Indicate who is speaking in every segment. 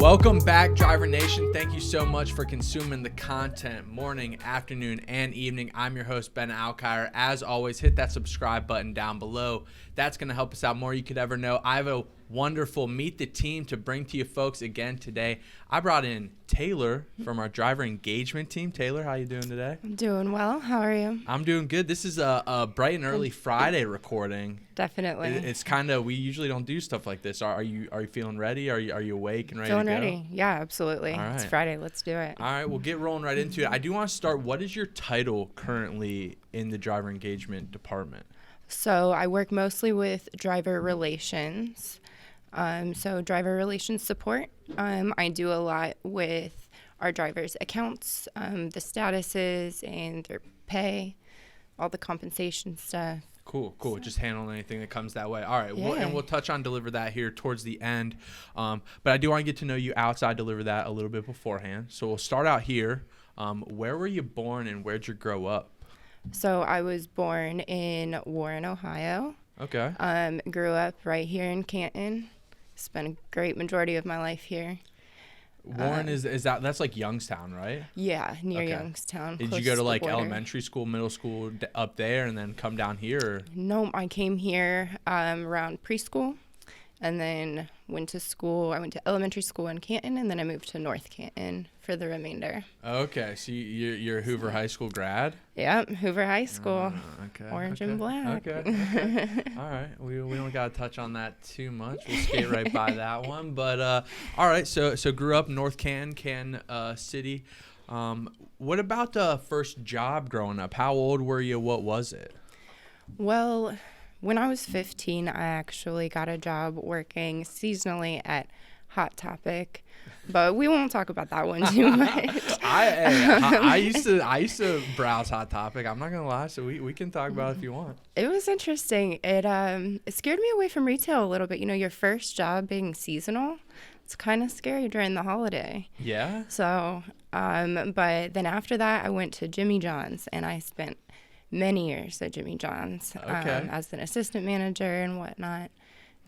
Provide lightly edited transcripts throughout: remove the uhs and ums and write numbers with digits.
Speaker 1: Welcome back, Driver Nation. Thank you so much for consuming the content morning, afternoon, and evening. I'm your host, Ben Alkire. As always, hit that subscribe button down below. That's going to help us out more you could ever know. I have a wonderful Meet the Team to bring to you folks again today. I brought in Taylor from our driver engagement team. Taylor, how you doing today?
Speaker 2: I'm doing well. How are you?
Speaker 1: I'm doing good. This is a bright and early Friday recording.
Speaker 2: Definitely.
Speaker 1: It's kind of, we usually don't do stuff like this. Are you feeling ready? Are you awake and ready
Speaker 2: Feeling
Speaker 1: to go?
Speaker 2: ready. Yeah, absolutely.
Speaker 1: All right.
Speaker 2: It's Friday. Let's do it.
Speaker 1: All right, we'll get rolling right into it. I do want to start. What is your title currently in the driver engagement department?
Speaker 2: So I work mostly with driver relations. So driver relations support. I do a lot with our drivers' accounts, the statuses and their pay, all the compensation stuff.
Speaker 1: Cool. Just handling anything that comes that way. All right,
Speaker 2: Yeah.
Speaker 1: We'll touch on Deliver That here towards the end. But I do want to get to know you outside Deliver That a little bit beforehand. So we'll start out here. Where were you born and where'd you grow up?
Speaker 2: So I was born in Warren, Ohio.
Speaker 1: Okay.
Speaker 2: Grew up right here in Canton. Spent a great majority of my life here.
Speaker 1: Warren is that's like Youngstown, right?
Speaker 2: Yeah, near
Speaker 1: Okay.
Speaker 2: Youngstown.
Speaker 1: Did
Speaker 2: close
Speaker 1: you go to
Speaker 2: the
Speaker 1: like
Speaker 2: border.
Speaker 1: elementary school, middle school up there and then come down here? Or?
Speaker 2: No, I came here around preschool and then went to school. I went to elementary school in Canton and then I moved to North Canton for the remainder.
Speaker 1: Okay, so you're a Hoover High School grad?
Speaker 2: Yeah, Hoover High School.
Speaker 1: Okay.
Speaker 2: Orange and black.
Speaker 1: Okay. All right. We don't got to touch on that too much. We'll skate right by that one. But all right. So grew up North Canton City. What about the first job growing up? How old were you? What was it?
Speaker 2: Well, when I was 15, I actually got a job working seasonally at Hot Topic, but we won't talk about that one too much.
Speaker 1: I used to browse Hot Topic. I'm not gonna lie, so we can talk about it if you want.
Speaker 2: It was interesting. It scared me away from retail a little bit. You know, your first job being seasonal, it's kind of scary during the holiday.
Speaker 1: Yeah.
Speaker 2: So, but then after that, I went to Jimmy John's, and I spent many years at Jimmy John's as an assistant manager and whatnot.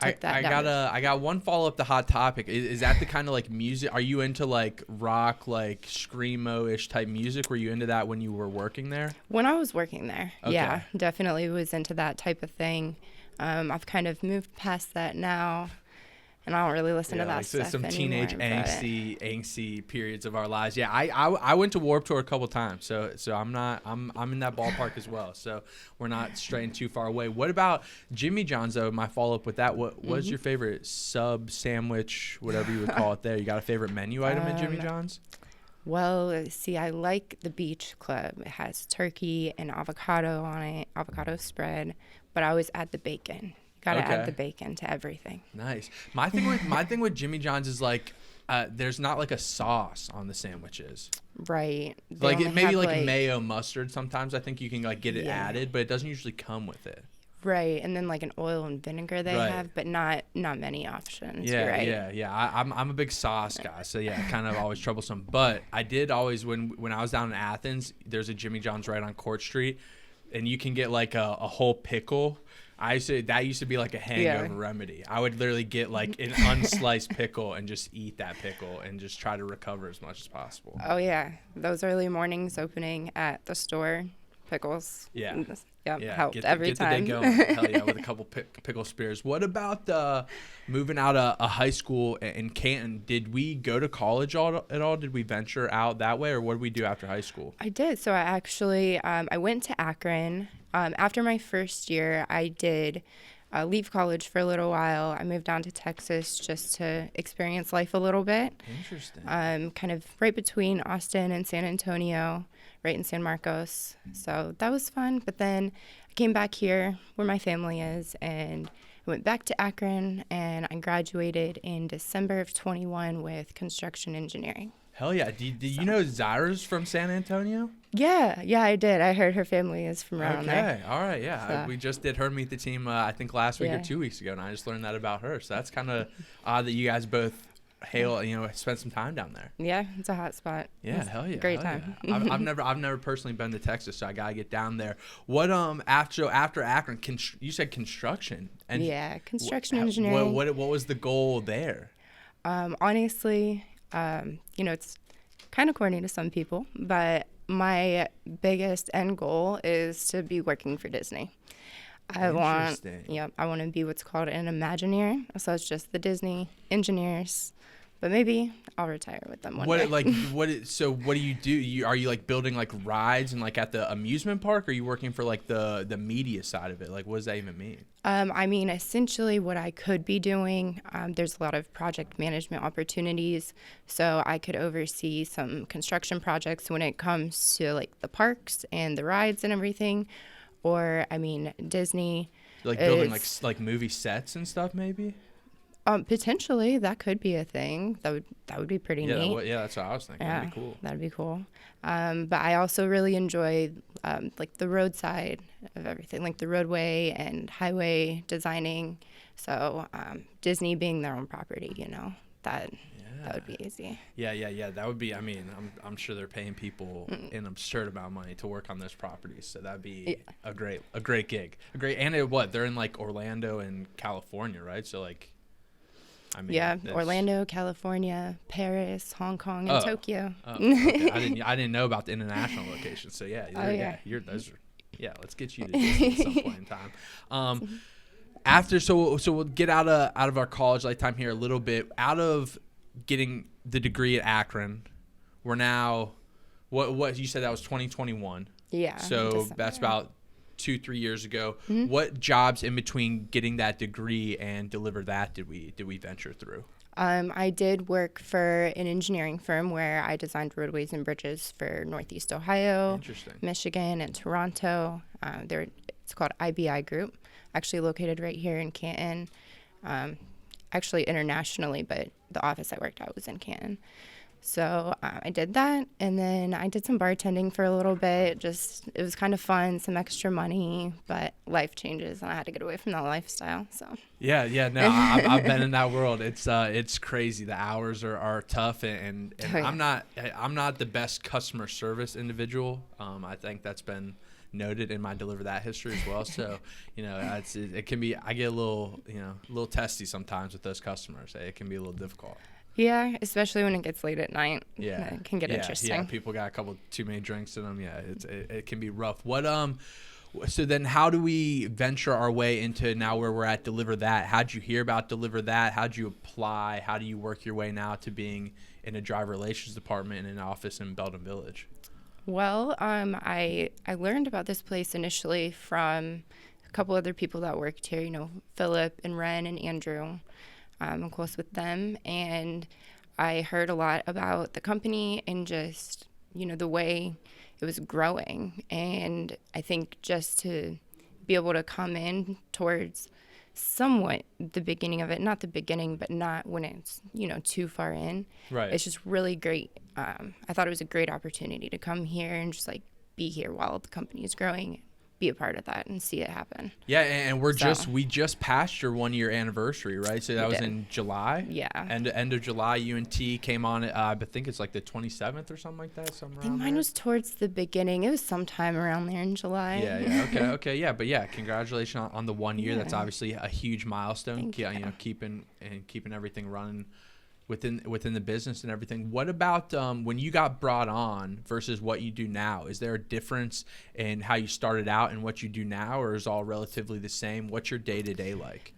Speaker 1: I got one follow up to Hot Topic. Is that the kind of like music? Are you into like rock, like screamo-ish type music? Were you into that when you were working there?
Speaker 2: When I was working there,
Speaker 1: Okay.
Speaker 2: yeah, definitely was into that type of thing. I've kind of moved past that now, and I don't really listen to that
Speaker 1: like
Speaker 2: stuff
Speaker 1: some
Speaker 2: anymore.
Speaker 1: teenage angsty periods of our lives. Yeah, I went to Warped Tour a couple times, so I'm in that ballpark as well. So we're not straying too far away. What about Jimmy John's though? My follow up with that. What was your favorite sub sandwich, whatever you would call it there? You got a favorite menu item at Jimmy John's?
Speaker 2: Well, see, I like the Beach Club. It has turkey and avocado on it, avocado spread, but I always add the bacon. Gotta add the bacon to everything.
Speaker 1: Nice. My thing with Jimmy John's is like, there's not like a sauce on the sandwiches.
Speaker 2: Right.
Speaker 1: Like it maybe like mayo, mustard. Sometimes I think you can like get it added, but it doesn't usually come with it.
Speaker 2: Right, and then like an oil and vinegar they have, but not many options.
Speaker 1: Yeah,
Speaker 2: right?
Speaker 1: yeah. I'm a big sauce guy, so yeah, kind of always troublesome. But I did always when I was down in Athens, there's a Jimmy John's right on Court Street, and you can get like a whole pickle. That used to be like a hangover remedy. I would literally get like an unsliced pickle and just eat that pickle and just try to recover as much as possible.
Speaker 2: Oh yeah, those early mornings opening at the store, pickles.
Speaker 1: Yeah.
Speaker 2: Helped every time.
Speaker 1: Get the day going. Hell yeah, with a couple pickle spears. What about moving out of a high school in Canton? Did we go to college at all? Did we venture out that way, or what did we do after high school?
Speaker 2: I did. So I actually I went to Akron. After my first year, I did leave college for a little while. I moved down to Texas just to experience life a little bit.
Speaker 1: Interesting.
Speaker 2: Kind of right between Austin and San Antonio, right in San Marcos. So that was fun. But then I came back here where my family is, and I went back to Akron, and I graduated in December of 21 with construction engineering.
Speaker 1: Hell yeah. Did you know Zyra's from San Antonio?
Speaker 2: Yeah, I did. I heard her family is from around there.
Speaker 1: Okay, all right, yeah.
Speaker 2: So.
Speaker 1: We just did her Meet the Team, I think last week or 2 weeks ago, and I just learned that about her. So that's kind of odd that you guys both spent some time down there.
Speaker 2: Yeah, it's a hot spot.
Speaker 1: Yeah, hell yeah.
Speaker 2: Great time.
Speaker 1: Yeah. I've never personally been to Texas, so I gotta get down there. What after Akron, you said construction and
Speaker 2: construction engineering.
Speaker 1: What was the goal there?
Speaker 2: Honestly, It's kind of corny to some people, but my biggest end goal is to be working for Disney.
Speaker 1: Interesting.
Speaker 2: I want to be what's called an Imagineer. So it's just the Disney engineers, but maybe I'll retire with them one day.
Speaker 1: So what do you do? Are you like building like rides and like at the amusement park, or are you working for like the media side of it? Like, what does that even mean?
Speaker 2: Essentially what I could be doing, there's a lot of project management opportunities. So I could oversee some construction projects when it comes to like the parks and the rides and everything. Or, Disney.
Speaker 1: Like building like movie sets and stuff, maybe?
Speaker 2: Potentially, that could be a thing. That would be pretty neat.
Speaker 1: That's what I was thinking.
Speaker 2: Yeah,
Speaker 1: that'd be cool.
Speaker 2: That'd be cool. But I also really enjoy like the roadside of everything, like the roadway and highway designing. So Disney being their own property, that would be easy.
Speaker 1: Yeah. That would be. I mean, I'm sure they're paying people an absurd amount of money to work on those properties. So that'd be a great gig. They're in like Orlando and California, right? So like.
Speaker 2: Orlando, California, Paris, Hong Kong, and Tokyo.
Speaker 1: Okay. I didn't know about the international locations. So let's get you to Disney at some point in time. So we'll get out of our college lifetime here a little bit. Out of getting the degree at Akron, we're now what you said that was 2021.
Speaker 2: Yeah.
Speaker 1: So
Speaker 2: December.
Speaker 1: That's about 2-3 years ago.
Speaker 2: Mm-hmm.
Speaker 1: What jobs in between getting that degree and deliver that did we venture through?
Speaker 2: I did work for an engineering firm where I designed roadways and bridges for Northeast Ohio, Michigan, and Toronto. It's called IBI Group, actually located right here in Canton. Actually internationally, but the office I worked at was in Canton. So I did that, and then I did some bartending for a little bit. It was kind of fun, some extra money, but life changes, and I had to get away from that lifestyle. So
Speaker 1: no, I've been in that world. It's crazy. The hours are tough, and I'm not the best customer service individual. I think that's been noted in my Deliver That history as well. So it can be. I get a little testy sometimes with those customers. It can be a little difficult.
Speaker 2: Yeah, especially when it gets late at night.
Speaker 1: Yeah,
Speaker 2: it can get interesting.
Speaker 1: Yeah, people got a couple too many drinks in them. Yeah, it can be rough. So then how do we venture our way into now where we're at Deliver That? How'd you hear about Deliver That? How'd you apply? How do you work your way now to being in a driver relations department in an office in Belden Village?
Speaker 2: Well, I learned about this place initially from a couple other people that worked here, Philip and Ren and Andrew. I'm close with them, and I heard a lot about the company and just, the way it was growing. And I think just to be able to come in towards somewhat the beginning of it, not the beginning, but not when it's, too far in.
Speaker 1: Right.
Speaker 2: It's just really great. I thought it was a great opportunity to come here and just like be here while the company is growing, be a part of that and see it happen.
Speaker 1: Yeah, and we just passed your 1 year anniversary, right? So that was in July.
Speaker 2: Yeah.
Speaker 1: End of July, UNT came on. I think it's like the 27th or something like that.
Speaker 2: I think mine was towards the beginning. It was sometime around there in July.
Speaker 1: Yeah. Okay. Yeah, but yeah, congratulations on the 1 year. Yeah. That's obviously a huge milestone. Keeping everything running within the business and everything. What about when you got brought on versus what you do now? Is there a difference in how you started out and what you do now, or is all relatively the same? What's your day-to-day like?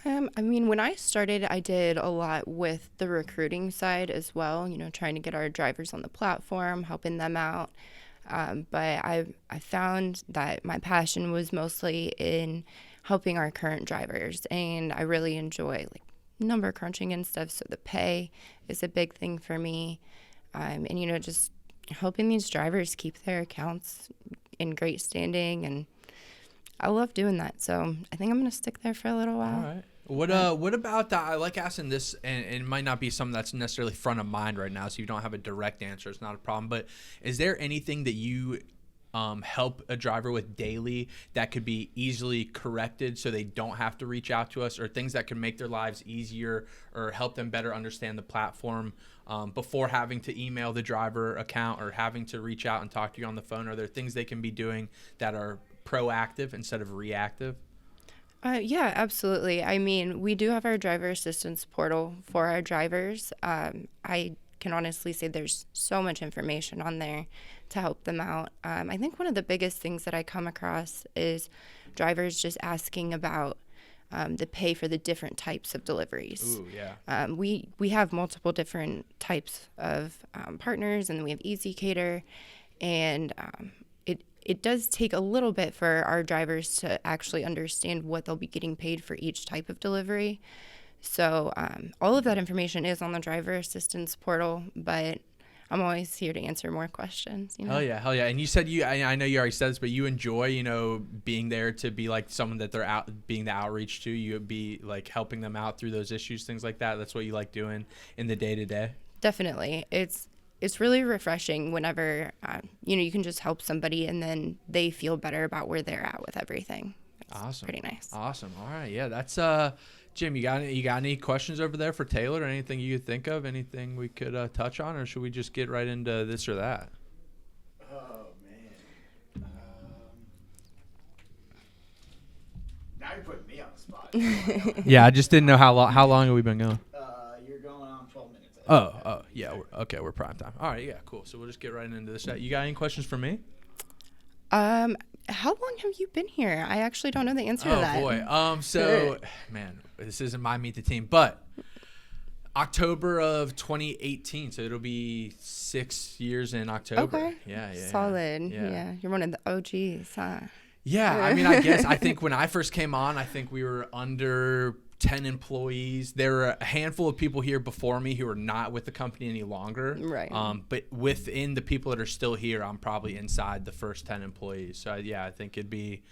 Speaker 2: When I started, I did a lot with the recruiting side as well, trying to get our drivers on the platform, helping them out. But I found that my passion was mostly in helping our current drivers, and I really enjoy number crunching and stuff, so the pay is a big thing for me, and just helping these drivers keep their accounts in great standing, and I love doing that, so I think I'm gonna stick there for a little while.
Speaker 1: All right. What about that? I like asking this, and it might not be something that's necessarily front of mind right now, so you don't have a direct answer. It's not a problem, but is there anything that you help a driver with daily that could be easily corrected so they don't have to reach out to us, or things that can make their lives easier or help them better understand the platform before having to email the driver account or having to reach out and talk to you on the phone? Are there things they can be doing that are proactive instead of reactive?
Speaker 2: Yeah, absolutely. We do have our driver assistance portal for our drivers. I can honestly say there's so much information on there to help them out. I think one of the biggest things that I come across is drivers just asking about the pay for the different types of deliveries.
Speaker 1: Ooh, yeah.
Speaker 2: We have multiple different types of partners, and we have Easy Cater, and it does take a little bit for our drivers to actually understand what they'll be getting paid for each type of delivery. So all of that information is on the driver assistance portal, but I'm always here to answer more questions. You know?
Speaker 1: Hell yeah. And you said I know you already said this, but you enjoy, being there to be like someone that they're out, being the outreach to. You be like helping them out through those issues, things like that. That's what you like doing in the day to day.
Speaker 2: Definitely. It's really refreshing whenever, you can just help somebody and then they feel better about where they're at with everything. It's
Speaker 1: awesome.
Speaker 2: Pretty nice.
Speaker 1: Awesome. All right. Yeah, that's Jim, you got any questions over there for Taylor? Anything you could think of? Anything we could touch on, or should we just get right into this or that?
Speaker 3: Oh man. Now you're putting me on the spot.
Speaker 1: Yeah, I just didn't know how long have we been going?
Speaker 3: You're going on 12 minutes.
Speaker 1: Yeah. We're prime time. All right, yeah, cool. So we'll just get right into this. You got any questions for me?
Speaker 2: How long have you been here? I actually don't know the answer to that.
Speaker 1: Oh boy. So man, this isn't my meet the team, but October of 2018. So it'll be 6 years in October.
Speaker 2: Okay.
Speaker 1: Yeah.
Speaker 2: Solid. Yeah. You're one of the OGs, huh?
Speaker 1: Yeah. I mean, I think when I first came on, I think we were under 10 employees. There were a handful of people here before me who are not with the company any longer.
Speaker 2: Right.
Speaker 1: But within the people that are still here, I'm probably inside the first 10 employees. So I think it'd be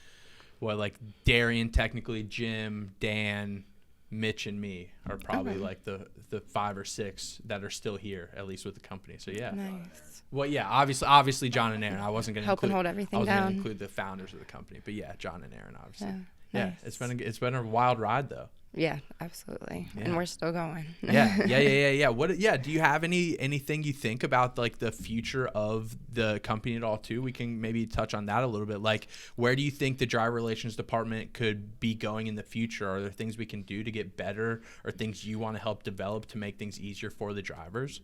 Speaker 1: like Darian, technically Jim, Dan, Mitch, and me are probably like the 5 or 6 that are still here, at least with the company. So yeah.
Speaker 2: Nice.
Speaker 1: Well, yeah, obviously John and Aaron. I wasn't going to
Speaker 2: helping hold everything down.
Speaker 1: Going to include the founders of the company, but yeah, John and Aaron, obviously.
Speaker 2: Yeah.
Speaker 1: Yeah, it's been a wild ride though.
Speaker 2: Yeah, absolutely.
Speaker 1: Yeah.
Speaker 2: And we're still going.
Speaker 1: Yeah. Do you have anything you think about like the future of the company at all too? We can maybe touch on that a little bit. Like, where do you think the driver relations department could be going in the future? Are there things we can do to get better, or things you want to help develop to make things easier for the drivers?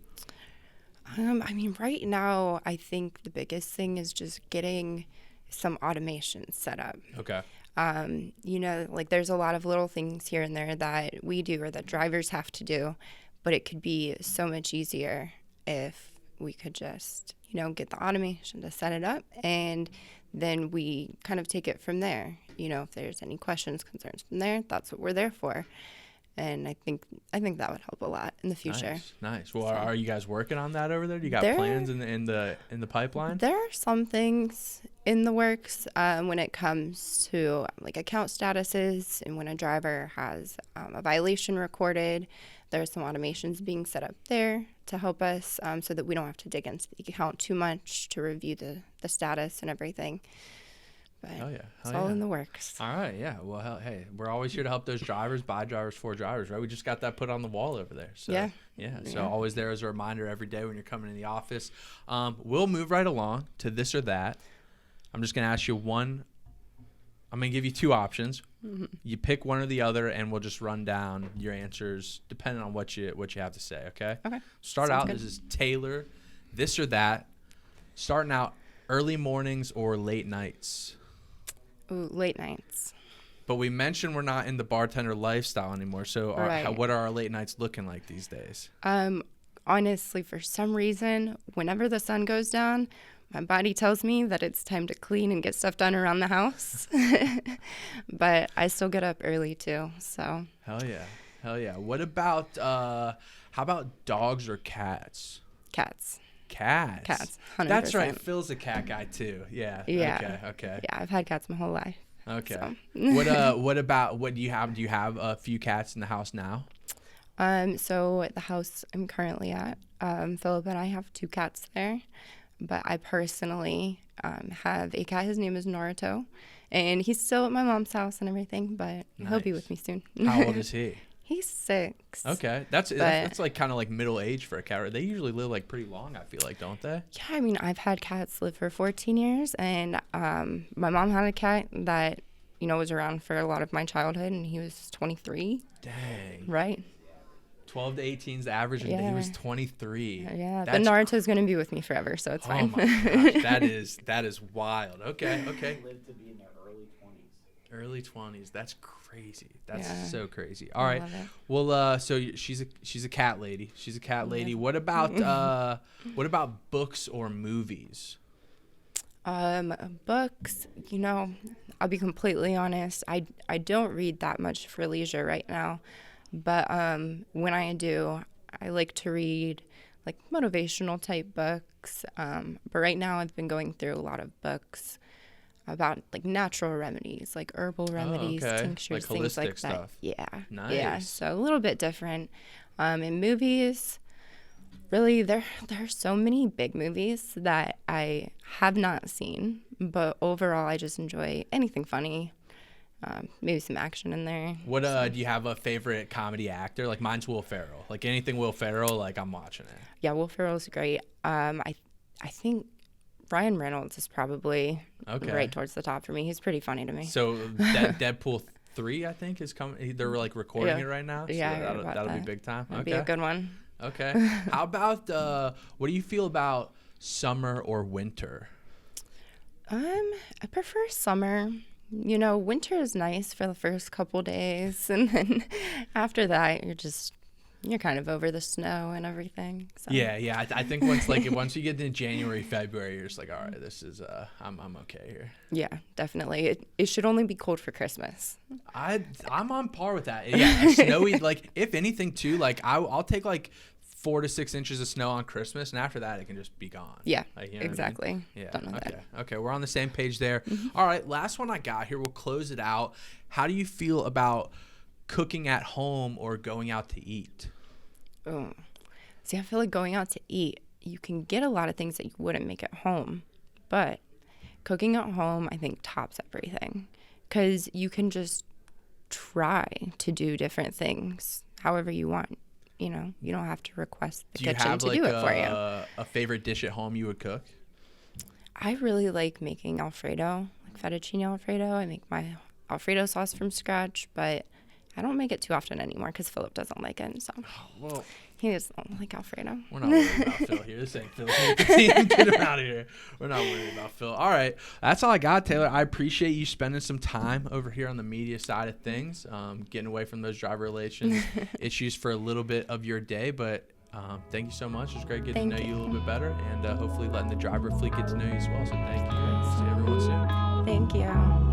Speaker 2: I mean, right now, I think the biggest thing is just getting some automation set up.
Speaker 1: Okay.
Speaker 2: Like there's a lot of little things here and there that we do or that drivers have to do, but it could be so much easier if we could just, get the automation to set it up, and then we kind of take it from there. If there's any questions, concerns from there, that's what we're there for. And I think that would help a lot in the future.
Speaker 1: Nice. Well, are you guys working on that over there? Do you got plans in the pipeline?
Speaker 2: There are some things in the works when it comes to like account statuses, and when a driver has a violation recorded. There's some automations being set up there to help us so that we don't have to dig into the account too much to review the status and everything. But it's all in the works.
Speaker 1: All right, yeah. Well, hey, we're always here to help those drivers, by drivers, for drivers, right? We just got that put on the wall over there. So, yeah. So always there as a reminder every day when you're coming in the office. We'll move right along to this or that. I'm just going to ask you one. I'm going to give you 2 options. Mm-hmm. You pick one or the other, and we'll just run down your answers depending on what you have to say, okay?
Speaker 2: Okay.
Speaker 1: Start
Speaker 2: Sounds
Speaker 1: out.
Speaker 2: good.
Speaker 1: This is Taylor. This or that. Starting out, early mornings or late nights?
Speaker 2: Ooh, late nights.
Speaker 1: But we mentioned we're not in the bartender lifestyle anymore. So what are our late nights looking like these days?
Speaker 2: Honestly, for some reason, whenever the sun goes down, my body tells me that it's time to clean and get stuff done around the house. But I still get up early too. So.
Speaker 1: Hell yeah. What about how about dogs or cats?
Speaker 2: Cats.
Speaker 1: Cats.
Speaker 2: 100%.
Speaker 1: That's right. Phil's a cat guy too. Yeah. Okay.
Speaker 2: Yeah, I've had cats my whole life.
Speaker 1: Okay.
Speaker 2: So.
Speaker 1: What do you have? Do you have a few cats in the house now?
Speaker 2: So the house I'm currently at, Philip and I have 2 cats there, but I personally have a cat. His name is Naruto, and he's still at my mom's house and everything, but he'll be with me soon.
Speaker 1: How old is he?
Speaker 2: He's 6.
Speaker 1: Okay, that's like kind of like middle age for a cat. Right? They usually live like pretty long, I feel like, don't they?
Speaker 2: Yeah, I mean, I've had cats live for 14 years, and my mom had a cat that was around for a lot of my childhood, and he was 23.
Speaker 1: Dang.
Speaker 2: Right.
Speaker 1: 12 to 18 is the average, and he was 23.
Speaker 2: Yeah, but
Speaker 1: That's
Speaker 2: Naruto's gonna be with me forever, so it's fine.
Speaker 1: Oh my gosh, that is wild. Okay.
Speaker 3: Lived to be in their early 20s.
Speaker 1: Early 20s. That's crazy. That's
Speaker 2: Yeah.
Speaker 1: so crazy. All
Speaker 2: I
Speaker 1: right.
Speaker 2: love it.
Speaker 1: Well, so she's a cat lady. She's a cat lady.
Speaker 2: Yeah.
Speaker 1: What about books or movies?
Speaker 2: Books, I'll be completely honest. I don't read that much for leisure right now, but when I do, I like to read like motivational type books. But right now, I've been going through a lot of books about like natural remedies, like herbal remedies,
Speaker 1: okay.
Speaker 2: tinctures,
Speaker 1: Like
Speaker 2: things like
Speaker 1: holistic
Speaker 2: that.
Speaker 1: stuff.
Speaker 2: Yeah,
Speaker 1: Nice.
Speaker 2: yeah. So a little bit different. In movies, really, there are so many big movies that I have not seen, but overall, I just enjoy anything funny. Maybe some action in there.
Speaker 1: What do you have a favorite comedy actor? Like mine's Will Ferrell. Like anything Will Ferrell, like I'm watching it.
Speaker 2: Yeah, Will Ferrell's great. I think Ryan Reynolds is probably
Speaker 1: Okay.
Speaker 2: right towards the top for me. He's pretty funny to me.
Speaker 1: So Deadpool 3, I think, is coming. They're like recording
Speaker 2: Yeah.
Speaker 1: it right now. So
Speaker 2: Yeah, I heard about
Speaker 1: that'll be
Speaker 2: that.
Speaker 1: big time.
Speaker 2: That'd
Speaker 1: Okay.
Speaker 2: be a good one.
Speaker 1: Okay. How about what do you feel about summer or winter?
Speaker 2: I prefer summer. Winter is nice for the first couple days, and then after that, you're kind of over the snow and everything. So.
Speaker 1: Yeah. I think once you get into January, February, you're just like, all right, this is I'm okay here.
Speaker 2: Yeah, definitely. It should only be cold for Christmas.
Speaker 1: I'm on par with that. Yeah, snowy. Like if anything too, like I'll take like 4 to 6 inches of snow on Christmas, and after that, it can just be gone.
Speaker 2: Yeah,
Speaker 1: Like, you know what I mean?
Speaker 2: exactly.
Speaker 1: Yeah.
Speaker 2: Done with
Speaker 1: Okay.
Speaker 2: that.
Speaker 1: Okay. We're on the same page there. All right. Last one I got here. We'll close it out. How do you feel about cooking at home or going out to eat?
Speaker 2: Oh. See, I feel like going out to eat, you can get a lot of things that you wouldn't make at home, but cooking at home, I think, tops everything because you can just try to do different things however you want. You don't have to request the
Speaker 1: Do you
Speaker 2: kitchen
Speaker 1: have
Speaker 2: to
Speaker 1: like
Speaker 2: do it for you.
Speaker 1: a favorite dish at home you would cook?
Speaker 2: I really like making Alfredo, like fettuccine Alfredo. I make my Alfredo sauce from scratch, but I don't make it too often anymore because Philip doesn't like it. So
Speaker 1: Well,
Speaker 2: he doesn't like Alfredo.
Speaker 1: we're not worried about Phil here. This ain't Phil. Get him out of here. We're not worried about Phil. All right. That's all I got, Taylor. I appreciate you spending some time over here on the media side of things, getting away from those driver relations issues for a little bit of your day. But thank you so much. It was great getting to know
Speaker 2: Thank
Speaker 1: you a
Speaker 2: you.
Speaker 1: little bit better and hopefully letting the driver fleet get to know you as well. So thank you. See everyone soon.
Speaker 2: Thank you.